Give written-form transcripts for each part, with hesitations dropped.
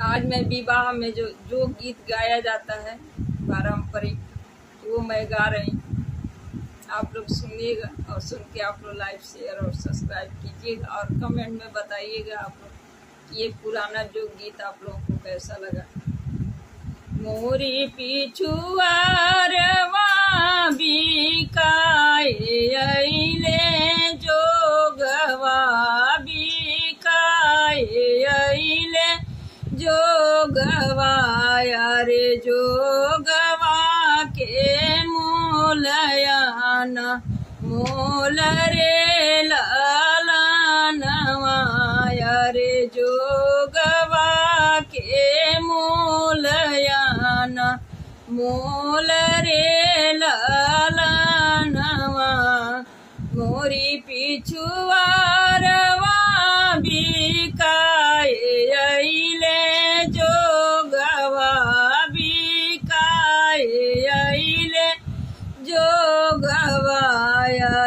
आज मैं विवाह में जो गीत गाया जाता है पारंपरिक, वो मैं गा रही हूँ। आप लोग सुनिएगा और सुन के आप लोग लाइक शेयर और सब्सक्राइब कीजिएगा और कमेंट में बताइएगा आप लोग कि ये पुराना जो गीत आप लोगों को कैसा लगा। मोरी पिछुआरवा बिकाए अइले जोगवा बिकाए अइले जोगवा रे जोगवा के मोलयाना मोल रे लालानवा रे जोगवा के मोलयाना मोल रे लालानवा मोरी पिछुआरवा बिकाए अइले जोगवा बिकाए अइले जोगवा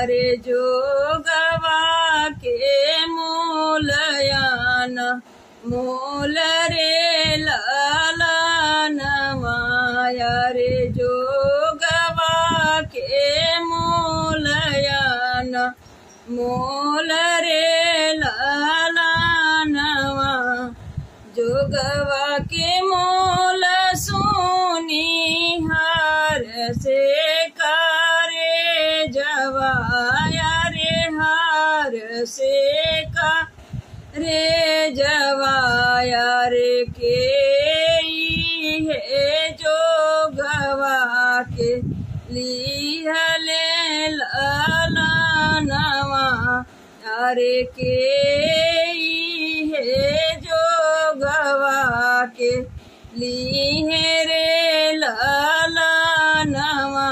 रे जोगवा के मोलयाना मोल रे लालानवा रे जोगवा के मोलयाना मोल रे लालानवा जोगवा के मोल सुनी हार से करे जवाया रे हार से का रे जवाया रे के है जोगवा के लिहले लालानवा अरे के है जोगवा के लिहे रे लालानवा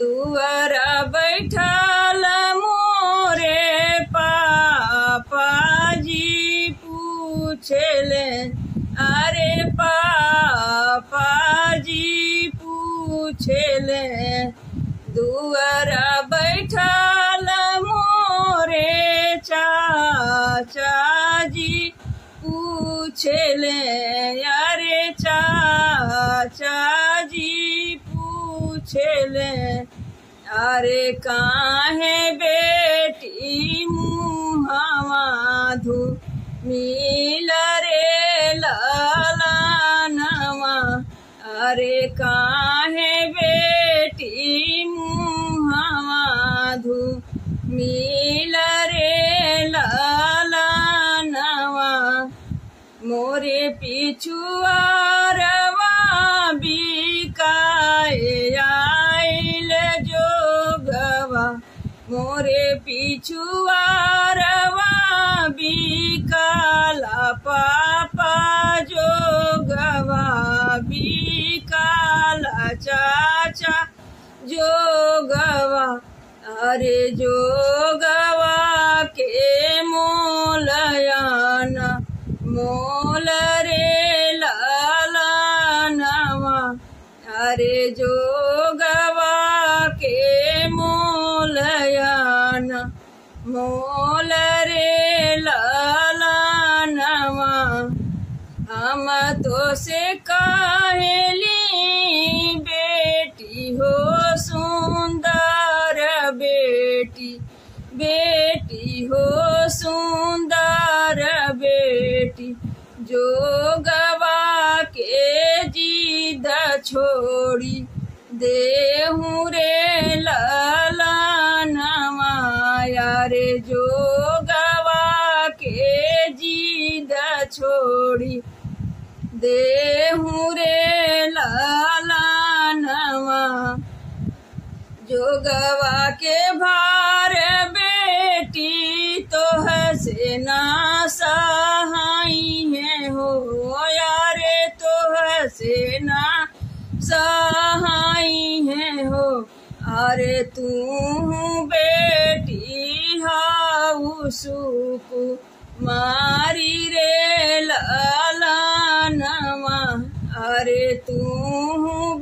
दुआरा बैठाल मोरे पापाजी पूछले अरे पापाजी पूछले दुआरा बैठाल मोरे चाचाजी पूछले अरे चाचाजी पूछले अरे काहे बेटी मुहावा धू मिल रे लालानवा अरे काहे बेटी मुहावा धू मिल रे लालानवा मोरे पिछुआरवा बिकाए आइल जोगवा मोरे पिछुआरवा बिकाला पापा जोगवा बिकाला चाचा जोगवा अरे जोगवा के मोलयाना मोल रे लालानवा अरे जोगवा के मोलयाना मोल रे लालानवा हम तो से कहेली बेटी हो सुंदर बेटी बेटी हो सुंदर बेटी जोगवा के जिद छोड़ी देहूँ रे लालानवा रे जोगवा के जिद छोड़ी देहूँ रे लालानवा जोगवा के भार बेटी तो हसे ना सहाई है हो यारे तो हसे ना सहाई है हो अरे तू बेटी हाउ सुकु मारी रे लालानवा अरे तू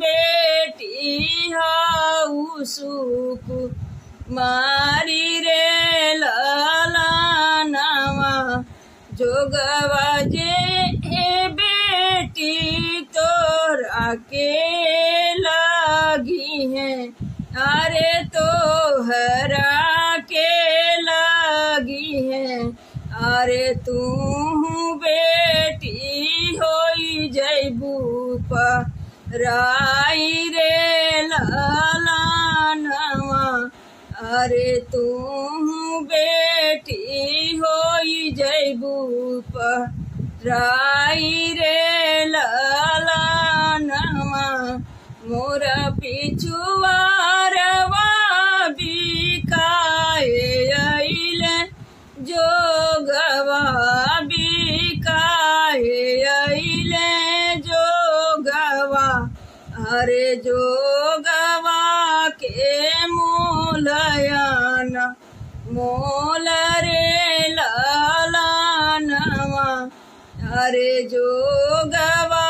बेटी हाउ सुकु मारी रे लालानवा जोगवा जे बेटी तोरा के लगी है, अरे तोहरा के लगी है, अरे तू बेटी होई जैबू पराई रे लालनवा, अरे तू बेटी होई जैबू पराई रे लालनवा, मोर पिछुआरवा बिकाए अइले जोगवा, बिकाए अइले जोगवा, अरे जोगवा के मोलयन मोल रे लालनवा, अरे जोगवा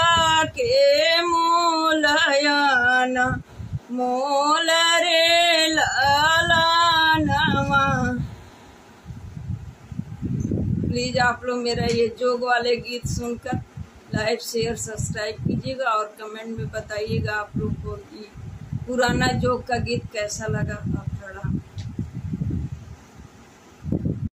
के मोलयन मोल रे लालनवा। प्लीज आप लोग मेरा ये जोग वाले गीत सुनकर लाइक शेयर सब्सक्राइब कीजिएगा और कमेंट में बताइएगा आप लोग को ये पुराना जोग का गीत कैसा लगा। आप थोड़ा